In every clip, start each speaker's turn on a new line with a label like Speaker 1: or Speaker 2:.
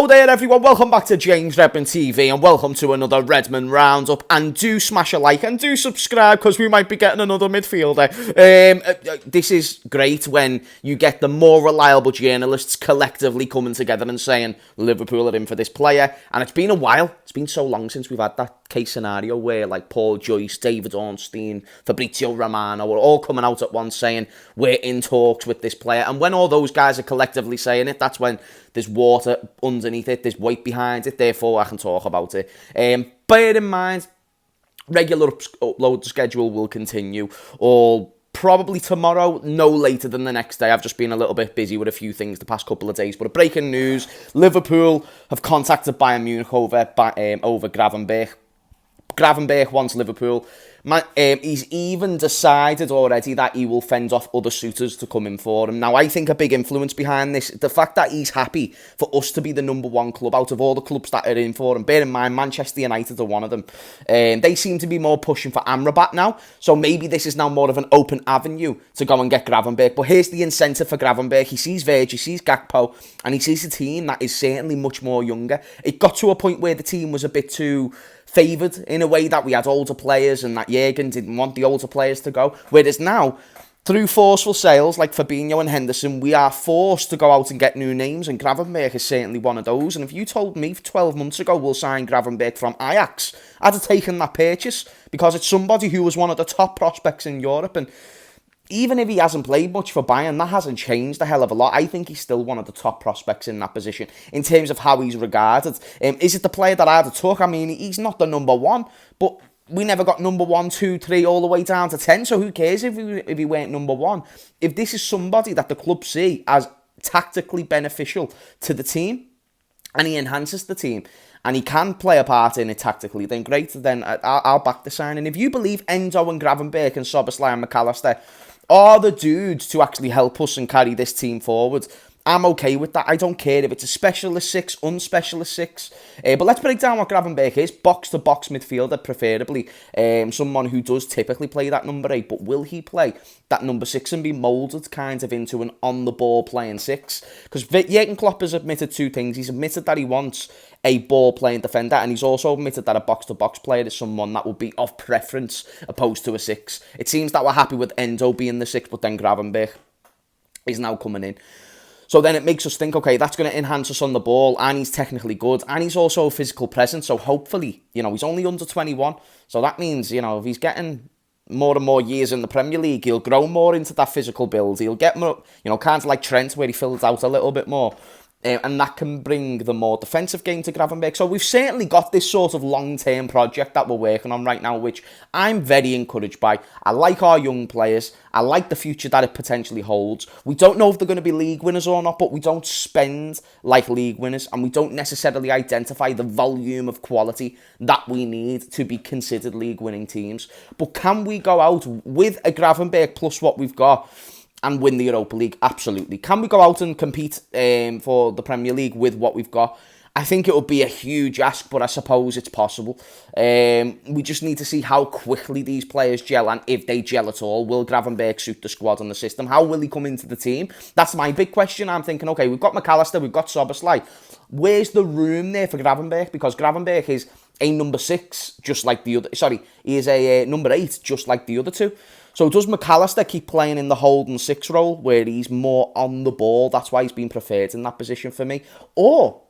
Speaker 1: Hello there everyone, welcome back to James Redmond TV and welcome to another Redmond Roundup, and do smash a like and do subscribe because we might be getting another midfielder. This is great when you get the more reliable journalists collectively coming together and saying Liverpool are in for this player, and it's been a while, it's been so long since we've had that case scenario where like Paul Joyce, David Ornstein, Fabrizio Romano were all coming out at once saying we're in talks with this player, and when all those guys are collectively saying it, that's when there's water underneath it, there's weight behind it, therefore I can talk about it. Bear in mind, regular upload schedule will continue, all probably tomorrow, no later than the next day. I've just been a little bit busy with a few things the past couple of days, but breaking news, Liverpool have contacted Bayern Munich over Gravenberch. Gravenberch wants Liverpool. He's even decided already that he will fend off other suitors to come in for him. Now, I think a big influence behind this, the fact that he's happy for us to be the number one club out of all the clubs that are in for him. Bear in mind, Manchester United are one of them. They seem to be more pushing for Amrabat now, so maybe this is now more of an open avenue to go and get Gravenberch. But here's the incentive for Gravenberch. He sees Verge, he sees Gakpo, and he sees a team that is certainly much more younger. It got to a point where the team was a bit too favoured in a way that we had older players and that Jurgen didn't want the older players to go. Whereas now, through forceful sales like Fabinho and Henderson, we are forced to go out and get new names, and Gravenberch is certainly one of those. And if you told me 12 months ago we'll sign Gravenberch from Ajax, I'd have taken that purchase because it's somebody who was one of the top prospects in Europe, and even if he hasn't played much for Bayern, that hasn't changed a hell of a lot. I think he's still one of the top prospects in that position in terms of how he's regarded. Is it the player that I'd have took? I mean, he's not the number one, but we never got number 1, 2, 3, all the way down to 10, so who cares if he weren't number one? If this is somebody that the club see as tactically beneficial to the team, and he enhances the team, and he can play a part in it tactically, then great, then I'll back the signing. If you believe Endo and Gravenberch and Szoboszlai and McAllister are the dudes to actually help us and carry this team forward, I'm okay with that. I don't care if it's a specialist 6, unspecialist 6. But let's break down what Gravenberch is. Box-to-box midfielder, preferably. Someone who does typically play that number 8. But will he play that number 6 and be moulded kind of into an on-the-ball playing 6? Because Jurgen Klopp has admitted two things. He's admitted that he wants a ball-playing defender, and he's also admitted that a box-to-box player is someone that would be of preference opposed to a 6. It seems that we're happy with Endo being the 6, but then Gravenberch is now coming in. So then it makes us think, okay, that's going to enhance us on the ball, and he's technically good, and he's also a physical presence, so hopefully, he's only under 21, so that means, if he's getting more and more years in the Premier League, he'll grow more into that physical build, he'll get more, kind of like Trent, where he fills out a little bit more, and that can bring the more defensive game to Gravenberch. So we've certainly got this sort of long-term project that we're working on right now, which I'm very encouraged by. I like our young players. I like the future that it potentially holds. We don't know if they're going to be league winners or not, but we don't spend like league winners, and we don't necessarily identify the volume of quality that we need to be considered league-winning teams. But can we go out with a Gravenberch plus what we've got and win the Europa League? Absolutely. Can we go out and compete for the Premier League with what we've got? I think it would be a huge ask, but I suppose it's possible. We just need to see how quickly these players gel, and if they gel at all. Will Gravenberch suit the squad and the system? How will he come into the team? That's my big question. I'm thinking, okay, we've got McAllister, we've got Szoboszlai. Where's the room there for Gravenberch? Because Gravenberch is a number 6, just like the other. Sorry, he is a number 8, just like the other two. So does McAllister keep playing in the holding 6 role, where he's more on the ball? That's why he's been preferred in that position for me. Or,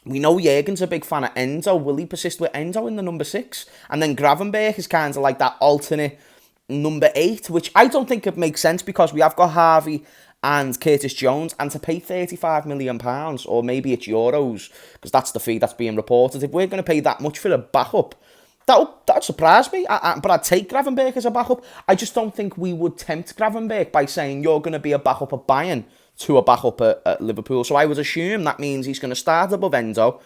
Speaker 1: we know Jurgen's a big fan of Endo. Will he persist with Endo in the number 6? And then Gravenberch is kind of like that alternate number 8, which I don't think it makes sense, because we have got Harvey and Curtis Jones, and to pay £35 million, or maybe it's euros, because that's the fee that's being reported. If we're going to pay that much for a backup, that'd surprise me, but I'd take Gravenberch as a backup. I just don't think we would tempt Gravenberch by saying you're going to be a backup at Bayern to a backup at Liverpool. So I would assume that means he's going to start above Endo,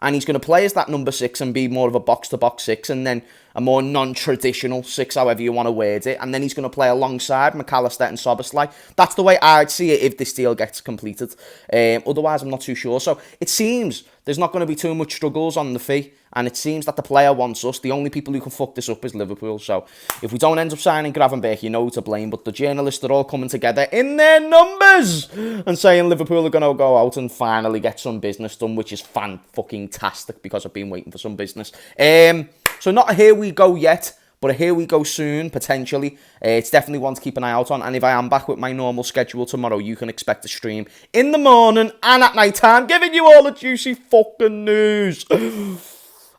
Speaker 1: and he's going to play as that number 6 and be more of a box-to-box 6, and then a more non-traditional 6, however you want to word it, and then he's going to play alongside McAllister and Szoboszlai. That's the way I'd see it if this deal gets completed. Otherwise, I'm not too sure. So it seems there's not going to be too much struggles on the fee. And it seems that the player wants us. The only people who can fuck this up is Liverpool. So if we don't end up signing Gravenberch, you know who to blame. But the journalists are all coming together in their numbers and saying Liverpool are going to go out and finally get some business done, which is fan-fucking-tastic because I've been waiting for some business. So not a here we go yet, but a here we go soon, potentially. It's definitely one to keep an eye out on. And if I am back with my normal schedule tomorrow, you can expect a stream in the morning and at night time, giving you all the juicy fucking news.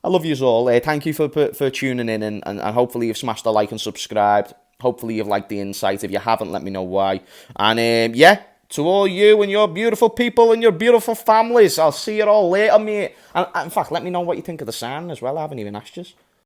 Speaker 1: I love you all. Thank you for tuning in, and hopefully you've smashed the like and subscribed. Hopefully you've liked the insight. If you haven't, let me know why. And yeah, to all you and your beautiful people and your beautiful families, I'll see you all later, mate. And in fact, let me know what you think of the sign as well. I haven't even asked you.